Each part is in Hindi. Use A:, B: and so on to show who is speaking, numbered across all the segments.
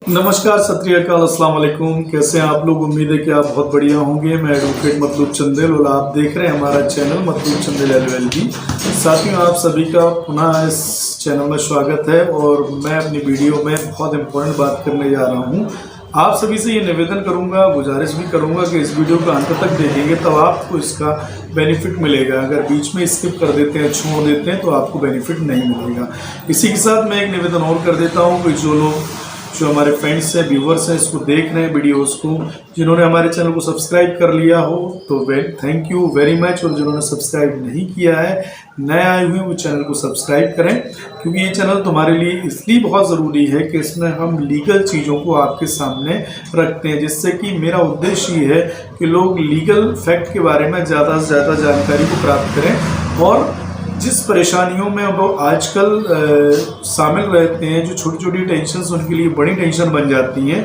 A: नमस्कार, सत श्री अकाल, अस्सलाम वालेकुम। कैसे हैं आप लोग? उम्मीद है कि आप बहुत बढ़िया होंगे। मैं एडवोकेट मतलूब चंदेल और आप देख रहे हैं हमारा चैनल मतलूब चंदेल LLB। साथियों, आप सभी का पुनः इस चैनल में स्वागत है और मैं अपनी वीडियो में बहुत इंपॉर्टेंट बात करने जा रहा हूं। आप सभी से ये निवेदन करूंगा, गुजारिश भी करूंगा कि इस वीडियो को अंत तक देखेंगे तब आपको इसका बेनिफिट मिलेगा। अगर बीच में स्किप कर देते हैं, छोड़ देते हैं तो आपको बेनिफिट नहीं मिलेगा। इसी के साथ मैं एक निवेदन और कर देता हूँ कि जो हमारे फ्रेंड्स हैं, व्यूवर्स हैं, इसको देख रहे हैं वीडियोस को, जिन्होंने हमारे चैनल को सब्सक्राइब कर लिया हो तो थैंक यू वेरी मच। और जिन्होंने सब्सक्राइब नहीं किया है, नए आए हुए, वो चैनल को सब्सक्राइब करें, क्योंकि ये चैनल तुम्हारे लिए इसलिए बहुत ज़रूरी है कि इसमें हम लीगल चीज़ों को आपके सामने रखते हैं, जिससे कि मेरा उद्देश्य ये है कि लोग लीगल फैक्ट के बारे में ज़्यादा से ज़्यादा जानकारी को प्राप्त करें और जिस परेशानियों में वो आजकल शामिल रहते हैं, जो छोटी छोटी टेंशन उनके लिए बड़ी टेंशन बन जाती हैं,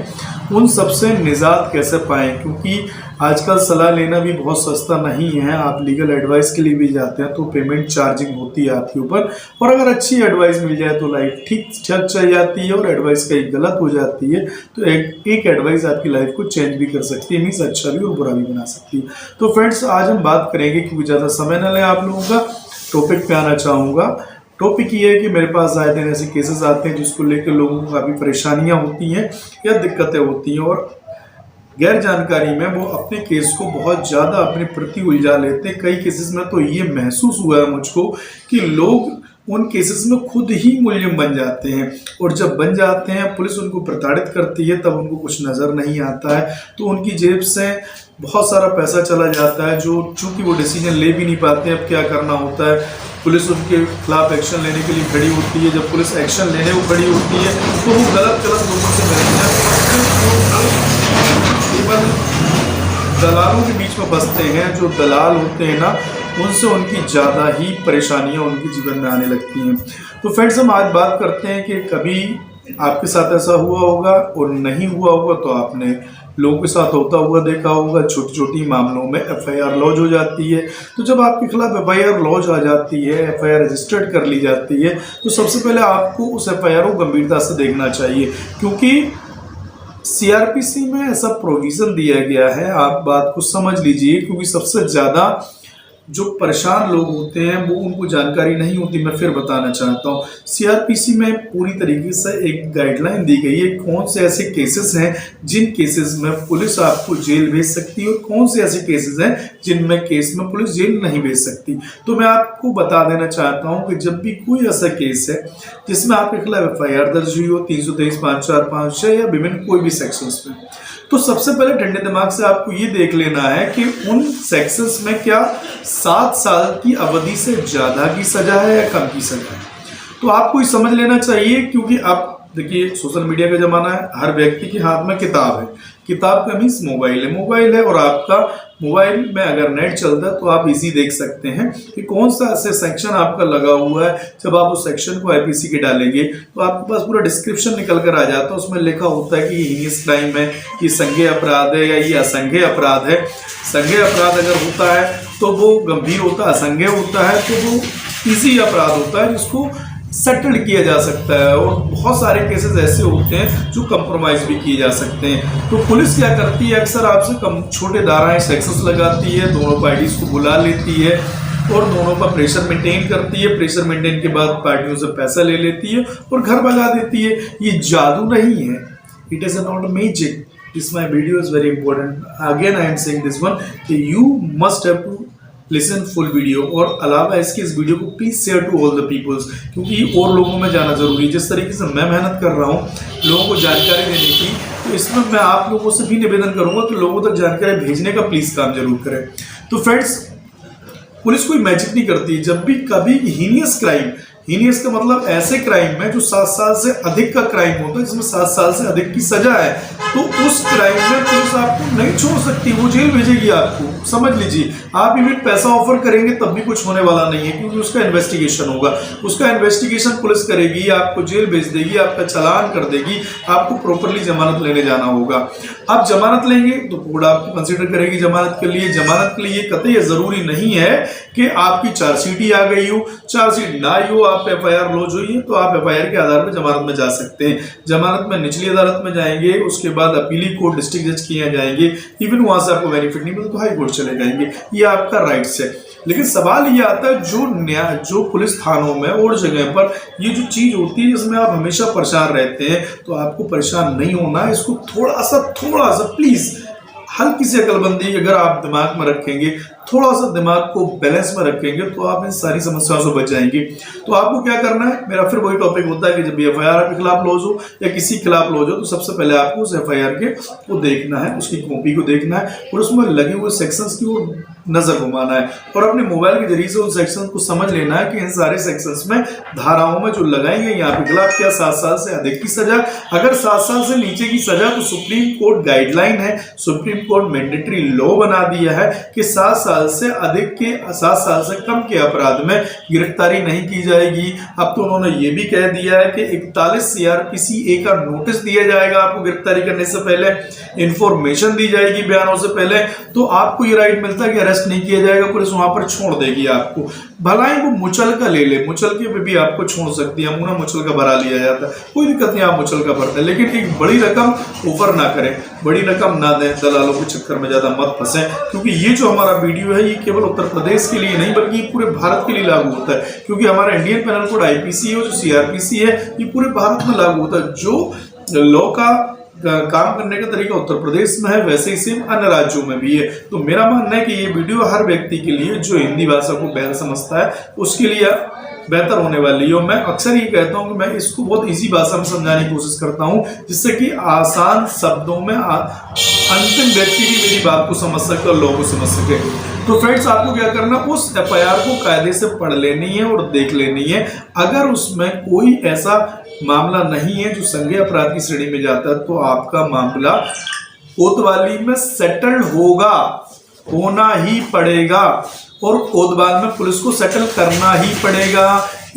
A: उन सब से निजात कैसे पाएँ। क्योंकि आजकल सलाह लेना भी बहुत सस्ता नहीं है। आप लीगल एडवाइस के लिए भी जाते हैं तो पेमेंट चार्जिंग होती है आपके ऊपर, और अगर अच्छी एडवाइस मिल जाए तो लाइफ ठीक ठाक चल जाती है, और एडवाइस कहीं गलत हो जाती है तो एक एडवाइस आपकी लाइफ को चेंज भी कर सकती है, मीन्स अच्छा भी और बुरा भी बना सकती है। तो फ्रेंड्स, आज हम बात करेंगे, क्योंकि ज़्यादा समय न लें आप लोगों का, टॉपिक पे आना चाहूँगा। टॉपिक ये है कि मेरे पास आए दिन ऐसे केसेस आते हैं जिसको लेकर लोगों को काफ़ी परेशानियां होती हैं या दिक्कतें होती हैं, और गैर जानकारी में वो अपने केस को बहुत ज़्यादा अपने प्रति उलझा लेते हैं। कई केसेस में तो ये महसूस हुआ है मुझको कि लोग उन केसेस में खुद ही मुलजिम बन जाते हैं, और जब बन जाते हैं पुलिस उनको प्रताड़ित करती है तब उनको कुछ नज़र नहीं आता है, तो उनकी जेब से बहुत सारा पैसा चला जाता है, जो चूँकि वो डिसीजन ले भी नहीं पाते हैं अब क्या करना होता है। पुलिस उनके खिलाफ एक्शन लेने के लिए खड़ी होती है, जब पुलिस एक्शन लेने को खड़ी होती है तो वो गलत लोगों से मिलते हैं, केवल दलालों के बीच में फंसते हैं। जो दलाल होते हैं ना, उनसे उनकी ज़्यादा ही परेशानियां उनके जीवन में आने लगती हैं। तो फ्रेंड्स, हम आज बात करते हैं कि कभी आपके साथ ऐसा हुआ होगा, और नहीं हुआ होगा तो आपने लोगों के साथ होता हुआ देखा होगा। छोटी छोटी मामलों में FIR लॉज हो जाती है, तो जब आपके खिलाफ FIR लॉज आ जाती है, FIR रजिस्टर्ड कर ली जाती है, तो सबसे पहले आपको उस FIR को गंभीरता से देखना चाहिए, क्योंकि CRPC में ऐसा प्रोविज़न दिया गया है। आप बात को समझ लीजिए, क्योंकि सबसे ज़्यादा जो परेशान लोग होते हैं वो उनको जानकारी नहीं होती। मैं फिर बताना चाहता हूँ, CRPC में पूरी तरीके से एक गाइडलाइन दी गई है कौन से ऐसे केसेस हैं जिन केसेस में पुलिस आपको जेल भेज सकती है, और कौन से ऐसे केसेस हैं जिनमें केस में पुलिस जेल नहीं भेज सकती। तो मैं आपको बता देना चाहता हूँ कि जब भी कोई ऐसा केस है जिसमें आपके खिलाफ FIR दर्ज हुई हो 323, 545 या विभिन्न कोई भी सेक्शंस में, तो सबसे पहले ठंडे दिमाग से आपको ये देख लेना है कि उन सेक्शंस में क्या 7 साल की अवधि से ज़्यादा की सज़ा है या कम की सज़ा है। तो आपको ये समझ लेना चाहिए, क्योंकि आप देखिए सोशल मीडिया का ज़माना है, हर व्यक्ति के हाथ में किताब है। किताब का मीन्स मोबाइल है, और आपका मोबाइल में अगर नेट चलता है तो आप इजी देख सकते हैं कि कौन सा ऐसे सेक्शन आपका लगा हुआ है। जब आप उस सेक्शन को IPC के डालेंगे तो आपके पास पूरा डिस्क्रिप्शन निकल कर आ जाता है। उसमें लिखा होता है कि ये हीनियस क्राइम है, ये संज्ञेय अपराध है या ये असंज्ञेय अपराध है। संज्ञेय अपराध अगर होता है तो वो गंभीर होता है, असंज्ञेय होता है तो वो ईजी अपराध होता है जिसको सेटल किया जा सकता है, और बहुत सारे केसेस ऐसे होते हैं जो कंप्रोमाइज भी किए जा सकते हैं। तो पुलिस क्या करती है, अक्सर आपसे कम छोटे धाराएं सेक्शंस लगाती है, दोनों पार्टीज को बुला लेती है और दोनों का प्रेशर मेंटेन करती है। प्रेशर मेंटेन के बाद पार्टियों से पैसा ले लेती है और घर भगा देती है। ये जादू नहीं है, it is not magic. This my video is very important, again I am saying this one कि you must have to listen full video, और अलावा इसके इस वीडियो को please share to all the peoples, क्योंकि और लोगों में जाना जरूरी है। जिस तरीके से मैं मेहनत कर रहा हूँ लोगों को जानकारी देने की, तो इसमें मैं आप लोगों से भी निवेदन करूंगा कि लोगों तक जानकारी भेजने का प्लीज काम जरूर करें। तो फ्रेंड्स, पुलिस कोई मैजिक नहीं करती। जब भी कभी हीनियस क्राइम, हीनियस का मतलब ऐसे क्राइम में जो 7 साल से अधिक का क्राइम होता है, जिसमें 7 साल से अधिक की सजा है, तो उस क्राइम में पुलिस आपको नहीं छोड़ सकती, वो जेल भेजेगी आपको। समझ लीजिए, आप इवन पैसा ऑफर करेंगे तब भी कुछ होने वाला नहीं है, क्योंकि उसका इन्वेस्टिगेशन होगा। उसका इन्वेस्टिगेशन पुलिस करेगी, आपको जेल भेज देगी, आपका चालान कर देगी, आपको प्रॉपरली जमानत लेने जाना होगा। आप जमानत लेंगे तो कोर्ट आपको कंसीडर करेगी जमानत के लिए। जमानत के लिए कतई जरूरी नहीं है कि आपकी चार्जशीट ही आ गई हो, चार्जशीट ना आई हो, आप FIR लॉन्च हुई है तो आप FIR के आधार पर जमानत में जा सकते हैं। जमानत में निचली अदालत में जाएंगे, उसके बाद अपीली कोर्ट, डिस्ट्रिक्ट जज किए जाएंगे, इवन वहां से आपको बेनिफिट नहीं मिले तो हाई कोर्ट चले जाएंगे। ये आपका राइट्स है। लेकिन सवाल ये आता है जो पुलिस थानों में और जगह पर ये जो चीज होती है जिसमें आप हमेशा परेशान रहते हैं, तो आपको परेशान नहीं होना है। इसको थोड़ा सा प्लीज हल्की सी अकलबंदी अगर आप दिमाग में रखेंगे, थोड़ा सा दिमाग को बैलेंस में रखेंगे, तो आप इन सारी समस्याओं से बच जाएंगे। तो आपको क्या करना है, मेरा फिर वही टॉपिक होता है कि जब FIR आपके खिलाफ लॉन्च हो या किसी खिलाफ लॉन्च हो, तो सबसे पहले आपको उस FIR के को देखना है, उसकी कॉपी को देखना है और उसमें लगे हुए सेक्शंस की ओर नजर घुमाना है और अपने मोबाइल के जरिए से उन सेक्शन को समझ लेना है कि इन सारे सेक्शंस में, धाराओं में जो लगाई गई यहाँ पे खिलाफ क्या 7 साल से अधिक की सजा, अगर 7 साल से नीचे की सजा तो सुप्रीम कोर्ट गाइडलाइन है, सुप्रीम कोर्ट मैंडेटरी लॉ बना दिया है कि 7 साल से अधिक के 7 साल से कम के अपराध में गिरफ्तारी नहीं की जाएगी। अब तो उन्होंने ये भी कह दिया है कि 41 CRPC का नोटिस दिया जाएगा आपको गिरफ्तारी करने से पहले, इंफॉर्मेशन दी जाएगी बयानों से पहले, तो आपको ये राइट मिलता है कि अरेस्ट नहीं किया जाएगा, पुलिस वहां पर छोड़ देगी आपको। भला ही वो मुचलका ले ले, मुचलके पे भी आपको छोड़ सकती है, अमूना मुचलका भरा लिया जाता है, कोई दिक्कत नहीं, आप मुचलका भरते हैं, लेकिन एक बड़ी रकम ऑफर ना करें, बड़ी रकम ना दें, दलालों के चक्कर में ज्यादा मत फंसे, क्योंकि ये जो हमारा वीडियो है ये केवल उत्तर प्रदेश के लिए नहीं बल्कि पूरे भारत के लिए लागू होता है, क्योंकि हमारा इंडियन पेनल कोड IPC है, जो CRPC है, ये पूरे भारत में लागू होता है। जो लॉ का काम करने का तरीका उत्तर प्रदेश में है, वैसे ही सेम अन्य राज्यों में भी है। तो मेरा मानना है कि ये वीडियो हर व्यक्ति के लिए जो हिंदी भाषा को बेहतर समझता है उसके लिए बेहतर होने वाली है। मैं अक्सर ये कहता हूं कि मैं इसको बहुत इजी भाषा में समझाने की कोशिश करता हूं, जिससे कि आसान शब्दों में अंतिम व्यक्ति भी मेरी बात को समझ सके और लोगों को समझ सके। तो फ्रेंड्स, आपको क्या करना, उस FIR को कायदे से पढ़ लेनी है और देख लेनी है। अगर उसमें कोई ऐसा मामला नहीं है जो संज्ञेय अपराध की श्रेणी में जाता है, तो आपका मामला कोतवाली में सेटल होना ही पड़ेगा और कोतवाल में पुलिस को सेटल करना ही पड़ेगा।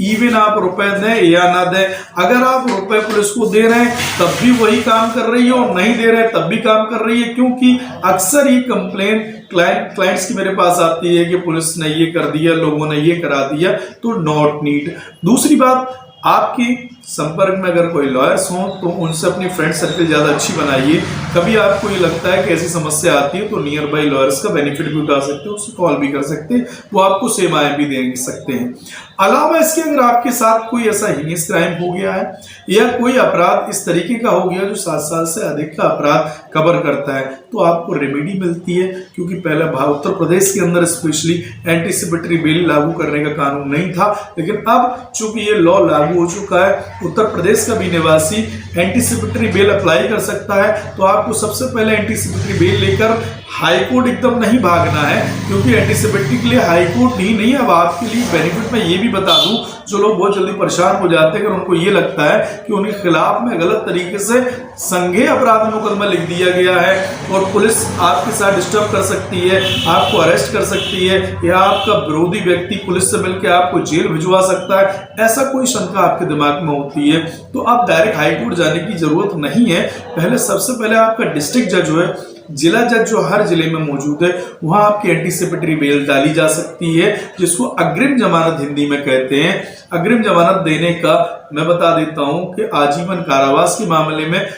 A: इवन आप रुपए दें या ना दें, अगर आप रुपए पुलिस को दे रहे हैं तब भी वही काम कर रही है और नहीं दे रहे हैं तब भी काम कर रही है, क्योंकि अक्सर ये कंप्लेन क्लाइंट्स की मेरे पास आती है कि पुलिस ने ये कर दिया, लोगों ने ये करा दिया, तो नॉट नीड। दूसरी बात, आपकी संपर्क में अगर कोई लॉयर्स हो तो उनसे अपनी फ्रेंड सर्कल ज्यादा अच्छी बनाइए। कभी आपको ये लगता है कि ऐसी समस्या आती है तो नियर बाई लॉयर्स का बेनिफिट भी उठा सकते हैं, उससे कॉल भी कर सकते हैं, वो आपको सेवाएं भी दे सकते हैं। अलावा इसके अगर आपके साथ कोई ऐसा हीनियस क्राइम हो गया है या कोई अपराध इस तरीके का हो गया जो 7 साल से अधिक का अपराध कवर करता है, तो आपको रेमेडी मिलती है, क्योंकि पहले उत्तर प्रदेश के अंदर स्पेशली एंटीसिपेटरी बेल लागू करने का कानून नहीं था, लेकिन अब चूंकि ये लॉ लागू हो चुका है, उत्तर प्रदेश का भी निवासी एंटीसिपेटरी बेल अप्लाई कर सकता है। तो आपको सबसे पहले एंटीसिपेटरी बेल लेकर हाई कोर्ट एकदम नहीं भागना है, क्योंकि एंटीसिपेटरी के लिए हाई कोर्ट ही नहीं, अब आपके लिए बेनिफिट मैं ये भी बता दूं, जो लोग बहुत जल्दी परेशान हो जाते हैं अगर उनको ये लगता है कि उनके खिलाफ में गलत तरीके से संज्ञेय अपराध में मुकदमा लिख दिया गया है और पुलिस आपके साथ डिस्टर्ब कर सकती है, आपको अरेस्ट कर सकती है, या आपका विरोधी व्यक्ति पुलिस से मिलकर आपको जेल भिजवा सकता है, ऐसा कोई शंका आपके दिमाग में होती है, तो आप डायरेक्ट हाई कोर्ट जाने की जरूरत नहीं है। पहले सबसे पहले आपका डिस्ट्रिक्ट जज जो है, जिला जज जो हर जिले में मौजूद है, वहां आपकी एंटीसिपेटरी बेल डाली जा सकती है, जिसको अग्रिम जमानत हिंदी में कहते हैं। अग्रिम जमानत देने का मैं बता देता हूं कि आजीवन कारावास के मामले में,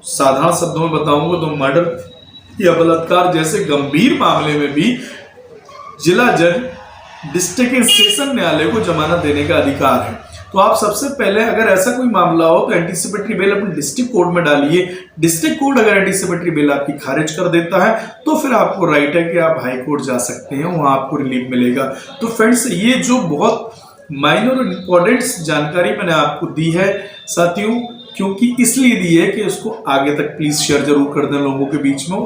A: साधारण शब्दों में बताऊंगा तो मर्डर या बलात्कार जैसे गंभीर मामले में भी जिला जज डिस्ट्रिक्ट सेशन न्यायालय को जमानत देने का अधिकार है। तो आप सबसे पहले अगर ऐसा कोई मामला हो तो एंटीसिपेटरी बेल अपने डिस्ट्रिक्ट कोर्ट में डालिए। डिस्ट्रिक्ट कोर्ट अगर एंटीसिपेटरी बेल आपकी खारिज कर देता है तो फिर आपको राइट है कि आप हाई कोर्ट जा सकते हैं, वहां आपको रिलीफ मिलेगा। तो फ्रेंड्स, ये जो बहुत माइनर और इंपॉर्टेंट जानकारी मैंने आपको दी है साथियों, क्योंकि इसलिए दी है कि इसको आगे तक प्लीज शेयर जरूर कर दें लोगों के बीच में।